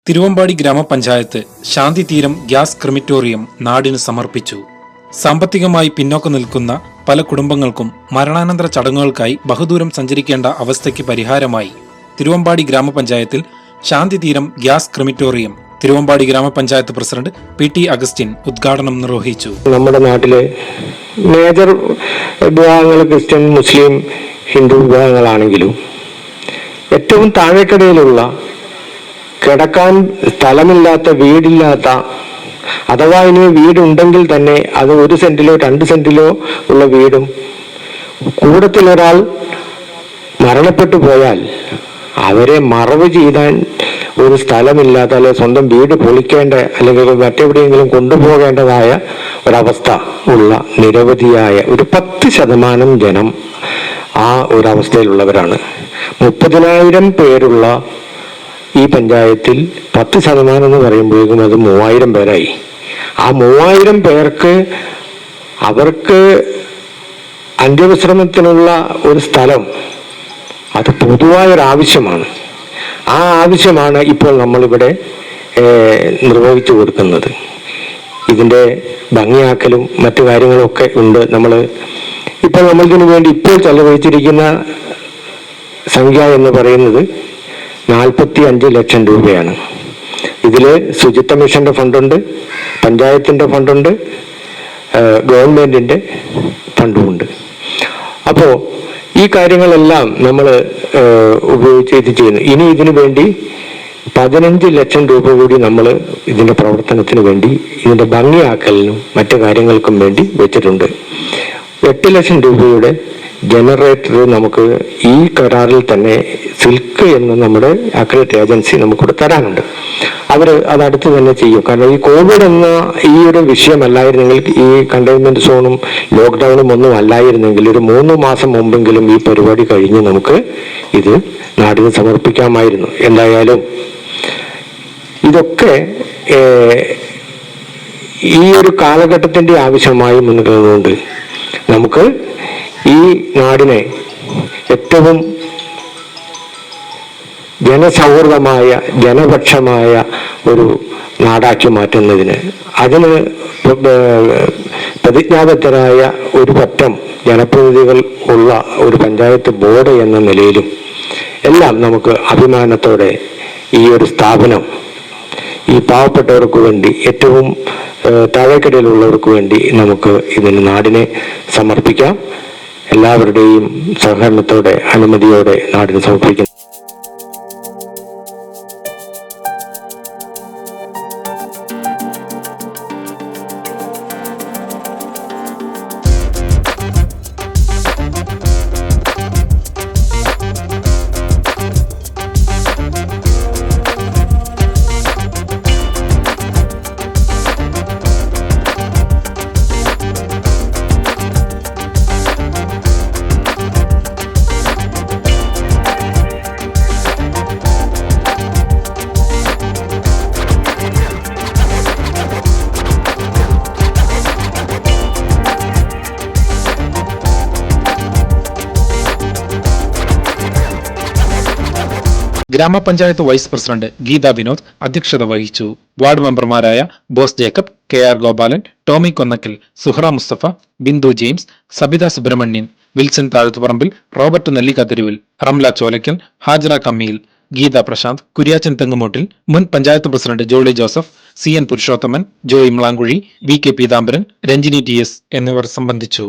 തിരുവമ്പാടി ഗ്രാമപഞ്ചായത്ത് ശാന്തിതീരം gas crematorium നാടിന് സമർപ്പിച്ചു. സാമ്പത്തികമായി പിന്നോക്കം നിൽക്കുന്ന പല കുടുംബങ്ങൾക്കും മരണാനന്തര ചടങ്ങുകൾക്കായി ബഹുദൂരം സഞ്ചരിക്കേണ്ട അവസ്ഥയ്ക്ക് പരിഹാരമായി തിരുവമ്പാടി ഗ്രാമപഞ്ചായത്തിൽ ശാന്തിതീരം ഗ്യാസ് ക്രിമിറ്റോറിയം തിരുവമ്പാടി ഗ്രാമപഞ്ചായത്ത് പ്രസിഡന്റ് പി.ടി. അഗസ്റ്റിൻ ഉദ്ഘാടനം നിർവഹിച്ചു. നമ്മുടെ നാട്ടിലെ മേജർ വിഭാഗങ്ങൾ ക്രിസ്ത്യൻ, മുസ്ലിം, ഹിന്ദു വിഭാഗങ്ങളാണെങ്കിലും ഏറ്റവും താഴേക്കടയിലുള്ള കിടക്കാൻ സ്ഥലമില്ലാത്ത, വീടില്ലാത്ത, അഥവാ ഇനി വീടുണ്ടെങ്കിൽ തന്നെ അത് 1 സെന്റിലോ 2 സെന്റിലോ ഉള്ള വീടും കൂടത്തിലൊരാൾ മരണപ്പെട്ടു പോയാൽ അവരെ മറവ് ചെയ്താൻ ഒരു സ്ഥലമില്ലാത്ത, അല്ലെങ്കിൽ സ്വന്തം വീട് പൊളിക്കേണ്ട, അല്ലെങ്കിൽ മറ്റെവിടെയെങ്കിലും കൊണ്ടുപോകേണ്ടതായ ഒരവസ്ഥ ഉള്ള നിരവധിയായ ഒരു 10% ജനം ആ ഒരവസ്ഥയിലുള്ളവരാണ്. 30,000 പേരുള്ള ഈ പഞ്ചായത്തിൽ 10% എന്ന് പറയുമ്പോഴേക്കും അത് 3000 പേരായി. ആ 3000 പേർക്ക് അവർക്ക് അന്ത്യവിശ്രമത്തിനുള്ള ഒരു സ്ഥലം അത് പൊതുവായൊരാവശ്യമാണ്. ആ ആവശ്യമാണ് ഇപ്പോൾ നമ്മളിവിടെ നിർവഹിച്ചു കൊടുക്കുന്നത്. ഇതിൻ്റെ ഭംഗിയാക്കലും മറ്റു കാര്യങ്ങളൊക്കെ ഉണ്ട്. നമ്മൾക്കിന് വേണ്ടി ഇപ്പോൾ ചെലവഴിച്ചിരിക്കുന്ന സംഖ്യ എന്ന് പറയുന്നത് 45 ലക്ഷം രൂപയാണ്. ഇതിൽ ശുചിത്വ മിഷന്റെ ഫണ്ടുണ്ട്, പഞ്ചായത്തിൻ്റെ ഫണ്ടുണ്ട്, ഗവൺമെൻറ്റിൻ്റെ ഫണ്ടുമുണ്ട്. അപ്പോൾ ഈ കാര്യങ്ങളെല്ലാം നമ്മൾ ഉപയോഗിച്ച് ഇത് ചെയ്യുന്നു. ഇനി ഇതിനു വേണ്ടി 15 ലക്ഷം രൂപ കൂടി നമ്മൾ ഇതിൻ്റെ പ്രവർത്തനത്തിന് വേണ്ടി, ഇതിൻ്റെ ഭംഗിയാക്കലിനും മറ്റു കാര്യങ്ങൾക്കും വേണ്ടി വെച്ചിട്ടുണ്ട്. 8 ലക്ഷം രൂപയുടെ ജനറേറ്റർ നമുക്ക് ഈ കരാറിൽ തന്നെ സിൽക്ക് എന്ന നമ്മുടെ അക്രഡിറ്റ് ഏജൻസി നമുക്കിവിടെ തരാനുണ്ട്. അവർ അതടുത്ത് തന്നെ ചെയ്യും. കാരണം ഈ കോവിഡ് എന്ന ഈ ഒരു വിഷയമല്ലായിരുന്നെങ്കിൽ, ഈ കണ്ടെയ്ൻമെന്റ് സോണും ലോക്ക്ഡൗണും ഒന്നും അല്ലായിരുന്നെങ്കിൽ ഒരു 3 മാസം മുമ്പെങ്കിലും ഈ പരിപാടി കഴിഞ്ഞ് നമുക്ക് ഇത് നാടിന് സമർപ്പിക്കാമായിരുന്നു. എന്തായാലും ഇതൊക്കെ ഈ ഒരു കാലഘട്ടത്തിന്റെ ആവശ്യമായി മുൻനിൽക്കുന്നതുകൊണ്ട് നമുക്ക് ഈ നാടിനെ ഏറ്റവും ജനസൗഹൃദമായ, ജനപക്ഷമായ ഒരു നാടാക്കി മാറ്റുന്നതിന്, അതിന് പ്രതിജ്ഞാബദ്ധരായ ഒരു പറ്റം ജനപ്രതിനിധികൾ ഉള്ള ഒരു പഞ്ചായത്ത് ബോർഡ് എന്ന നിലയിലും എല്ലാം നമുക്ക് അഭിമാനത്തോടെ ഈ ഒരു സ്ഥാപനം ഈ പാവപ്പെട്ടവർക്ക് വേണ്ടി, ഏറ്റവും താഴേക്കടയിലുള്ളവർക്ക് വേണ്ടി നമുക്ക് ഇതിന് നാടിനെ സമർപ്പിക്കാം. എല്ലാവരുടെയും സഹകരണത്തോടെ, അനുമതിയോടെ നാടിന് സമർപ്പിക്കുന്നു. ഗ്രാമപഞ്ചായത്ത് വൈസ് പ്രസിഡന്റ് ഗീത വിനോദ് അധ്യക്ഷത വഹിച്ചു. വാർഡ് മെമ്പർമാരായ ബോസ് ജേക്കബ്, KR ഗോപാലൻ, ടോമി കൊന്നക്കൽ, സുഹറ മുസ്തഫ, ബിന്ദു ജെയിംസ്, സബിത സുബ്രഹ്മണ്യൻ, വിൽസൺ താഴത്തുപറമ്പിൽ, റോബർട്ട് നെല്ലിക്കതിരുവിൽ, റംല ചോലയ്ക്കൽ, ഹാജറ കമ്മിയിൽ, ഗീത പ്രശാന്ത്, കുര്യാച്ചൻ തെങ്ങുമൂട്ടിൽ, മുൻ panchayat president Jolly Joseph, CN Purushothaman, Joy Mlankuzhi, VK Peethambaran, Ranjini TS എന്നിവർ സംബന്ധിച്ചു.